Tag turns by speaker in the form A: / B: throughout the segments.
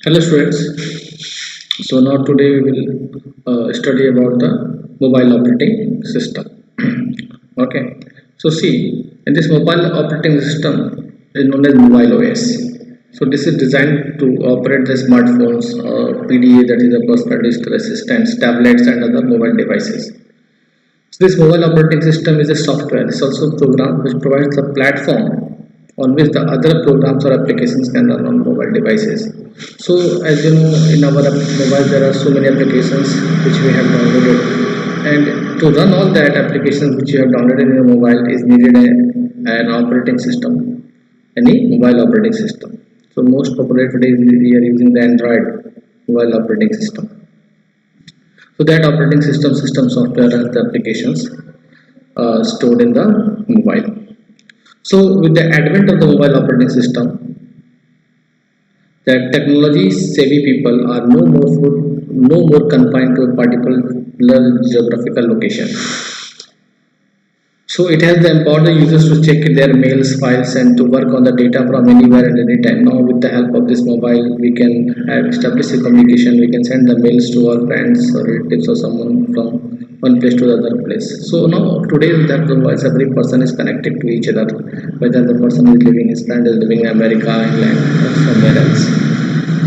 A: Hello students. So now today we will study about the mobile operating system. Okay. So see, in this mobile operating system is known as mobile OS. So this is designed to operate the smartphones, PDA, that is a personal digital assistants, tablets and other mobile devices. So this mobile operating system is a software. It's also a program which provides the platform on which the other programs or applications can run on mobile devices. So as you know, in our mobile there are so many applications which we have downloaded, and to run all that applications which you have downloaded in your mobile is needed an operating system, any mobile operating system. So most popular today we are using the Android mobile operating system. So that operating system software and the applications stored in the mobile. So with the advent of the mobile operating system, that technology savvy people are no more confined to a particular geographical location. So it has empowered the users to check their mails, files, and to work on the data from anywhere and anytime. Now, with the help of this mobile, we can have establish a communication. We can send the mails to our friends or relatives or someone from one place to the other place. So now today, with that mobile, every person is connected to each other, whether the person is living in Spain, is living in America, England, or somewhere else,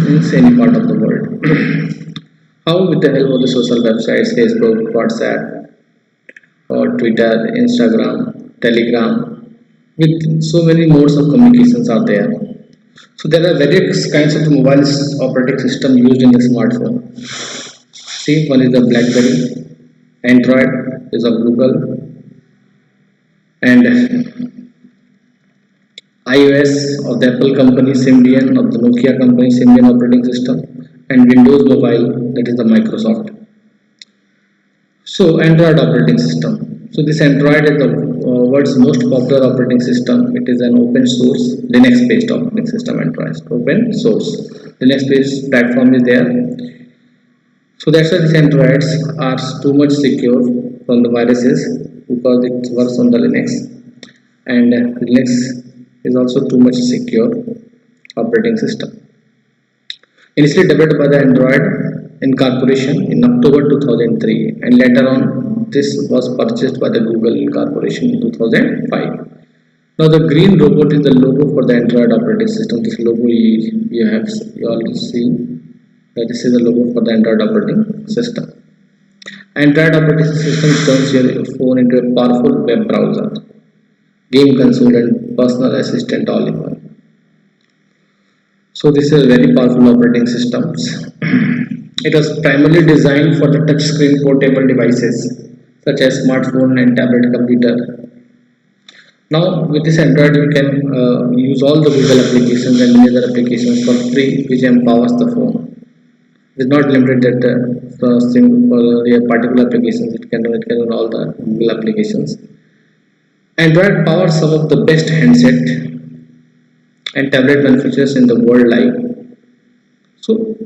A: in any part of the world. How, with the help of the social websites, Facebook, WhatsApp, or Twitter, Instagram, Telegram, with so many modes of communications are there. So there are various kinds of mobile operating system used in the smartphone. See, one is the BlackBerry, Android is of Google, and iOS of the Apple company, Symbian of the Nokia company, Symbian operating system, and Windows Mobile, that is the Microsoft. So Android operating system. So this Android is the world's most popular operating system. It is an open source Linux-based operating system. Android open source Linux-based platform is there. So that's why these Androids are too much secure from the viruses because it works on the Linux, and Linux is also too much secure operating system. Initially developed by the Android Incorporation in October 2003, and later on this was purchased by the Google Incorporation in 2005. Now the green robot is the logo for the Android operating system. This logo you already seen that this is the logo for the Android operating system. Android operating system turns your phone into a powerful web browser, game console, and personal assistant all in one. So this is a very powerful operating systems. It was primarily designed for the touchscreen portable devices such as smartphone and tablet computer. Now with this Android we can use all the Google applications and many other applications for free, which empowers the phone. It is not limited that for a particular applications. It can run all the Google applications. Android powers some of the best handset and tablet manufacturers in the world live. So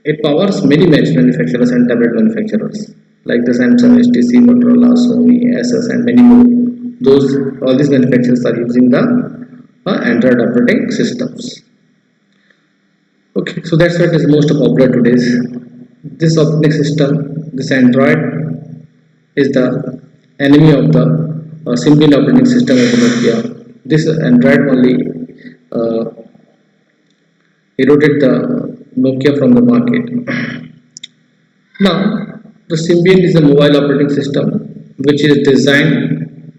A: it powers many manufacturers and tablet manufacturers like the Samsung, HTC, Motorola, Sony, Asus, and many more. Those all these manufacturers are using the Android operating systems. Okay, so that's what is most popular today. This operating system, this Android, is the enemy of the Symbian operating system of the Nokia. This Android only uh, eroded the Nokia from the market. Now, the Symbian is a mobile operating system which is designed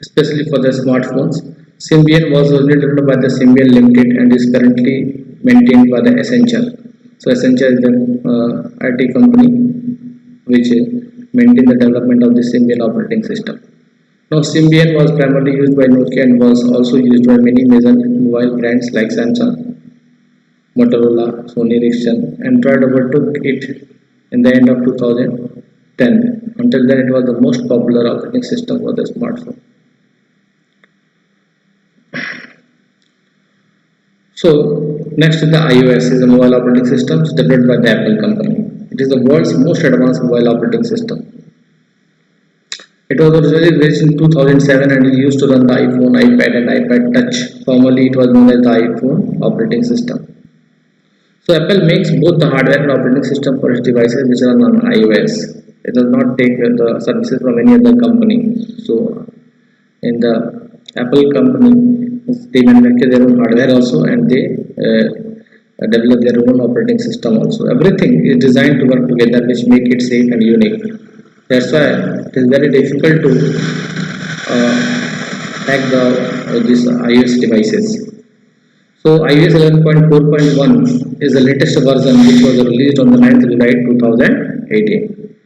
A: especially for the smartphones. Symbian was originally developed by the Symbian Limited and is currently maintained by the Accenture. So Accenture is the IT company which maintains the development of the Symbian operating system. Now Symbian was primarily used by Nokia and was also used by many major mobile brands like Samsung, Motorola, Sony Ericsson. Android overtook it in the end of 2010. Until then, it was the most popular operating system for the smartphone. So next is the iOS, is a mobile operating system developed by the Apple company. It is the world's most advanced mobile operating system. It was originally released in 2007 and is used to run the iPhone, iPad, and iPad Touch. Formerly, it was known as the iPhone operating system. So Apple makes both the hardware and operating system for its devices which run on iOS. It does not take the services from any other company. So in the Apple company, they manufacture their own hardware also, and they develop their own operating system also. Everything is designed to work together, which make it safe and unique. That's why it is very difficult to hack these iOS devices. So iOS 11.4.1 is the latest version which was released on the 9th July 2018.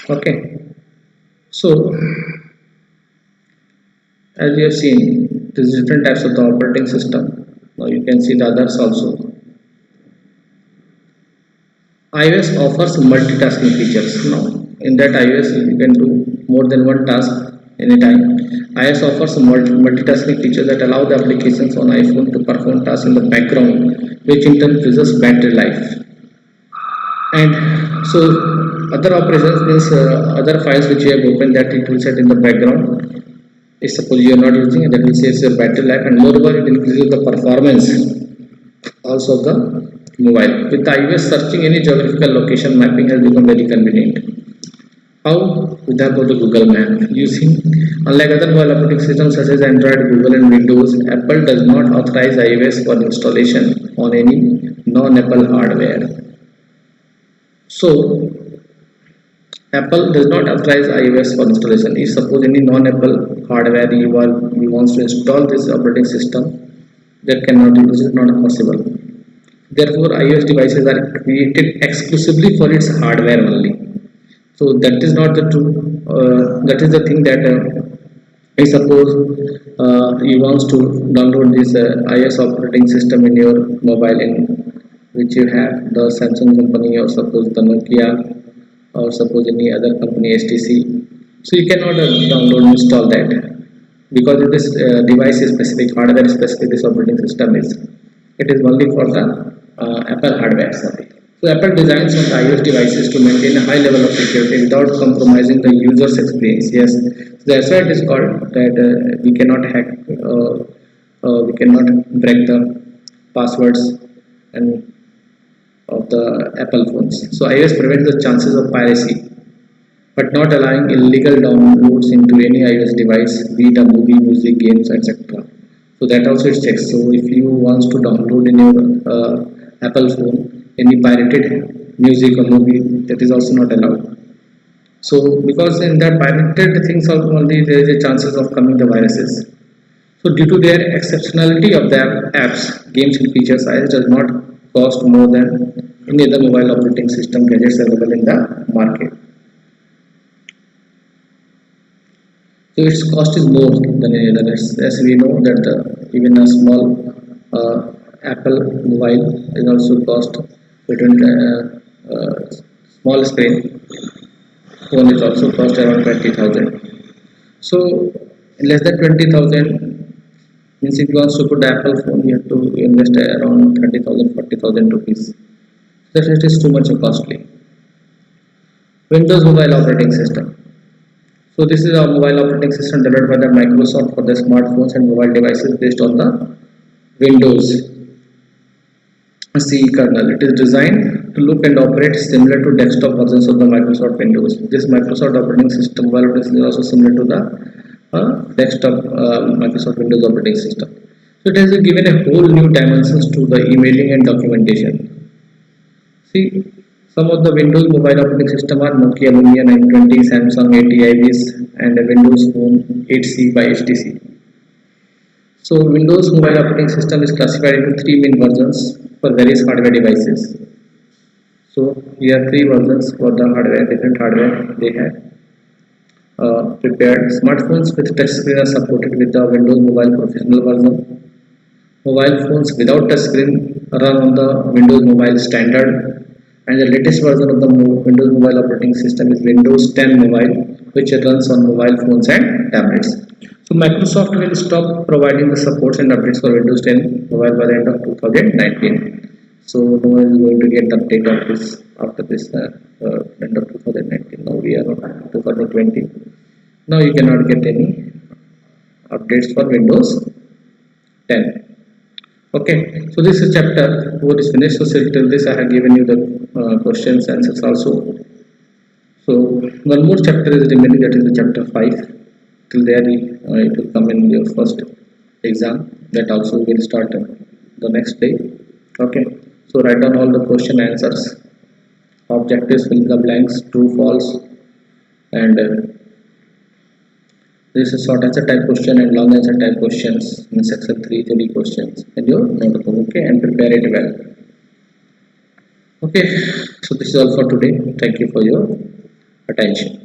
A: Okay, so as you have seen, there's different types of the operating system. Now you can see the others also. iOS offers multitasking features. Now, in that iOS you can do more than one task anytime. iOS offers multitasking features that allow the applications on iPhone to perform tasks in the background, which in turn preserves battery life. And so, other operations means other files which you have opened that it will set in the background. If suppose you are not using it, that will save your battery life, and moreover, it increases the performance also of the mobile. With the iOS, searching any geographical location mapping has become very convenient. How? With the help of the Google Map. Using unlike other mobile operating systems such as Android, Google, and Windows, Apple does not authorize iOS for installation on any non-Apple hardware. So Apple does not authorize iOS for installation. If suppose any non-Apple hardware you want to install this operating system, that cannot. This is not possible. Therefore, iOS devices are created exclusively for its hardware only. So that is not the true. That is the thing that I suppose you want to download this iOS operating system in your mobile in which you have the Samsung company or suppose the Nokia or suppose any other company HTC. So you cannot download and install that because this device is specific, hardware specific. This operating system is it is only for the Apple hardware. Sorry. So Apple designs on the iOS devices to maintain a high level of security without compromising the user's experience. Yes, so that's why it is called that we cannot hack, we cannot break the passwords and of the Apple phones. So iOS prevents the chances of piracy, but not allowing illegal downloads into any iOS device, be it a movie, music, games, etc. So that also it checks. So if you want to download in your Apple phone any pirated music or movie, that is also not allowed. So because in that pirated things also only there is a chances of coming the viruses. So due to their exceptionality of the apps, games and features, iOS does not cost more than any other mobile operating system gadgets available in the market. So its cost is more than any other. As we know that even a small Apple mobile is also cost between small screen phone is also cost around 20,000. So less than 20,000 means if you want to put Apple phone you have to invest around 30,000 40,000 rupees. That it is too much costly. Windows Mobile Operating System. So this is a mobile operating system developed by the Microsoft for the smartphones and mobile devices based on the Windows CE kernel. It is designed to look and operate similar to desktop versions of the Microsoft Windows. This Microsoft operating system mobile is also similar to the desktop Microsoft Windows operating system. So it has given a whole new dimensions to the emailing and documentation. See, some of the Windows mobile operating system are Nokia Lumia 920, Samsung 80 IBIS, and Windows Phone 8C by HTC. So Windows mobile operating system is classified into three main versions for various hardware devices. So here are three versions for the hardware, different hardware they have prepared. Smartphones with touchscreen are supported with the Windows Mobile Professional version. Mobile phones without touchscreen run on the Windows Mobile Standard, and the latest version of the Windows Mobile operating system is Windows 10 Mobile, which runs on mobile phones and tablets. So Microsoft will stop providing the supports and updates for Windows 10 Mobile by the end of 2019. So no one is going to get the update of this after this end of 2019. Now we are on 2020. Now you cannot get any updates for Windows 10. Okay, so this is chapter 4 is finished. So till this I have given you the questions answers also. So one more chapter is remaining, that is the chapter 5. Till there it will come in your first exam, that also will start the next day. Okay, so write down all the question answers, objectives, fill the blanks, true, false, and this is short answer type question and long answer type questions in section 3, 30 questions in your notebook. Okay, and prepare it well. Okay, so this is all for today. Thank you for your attention.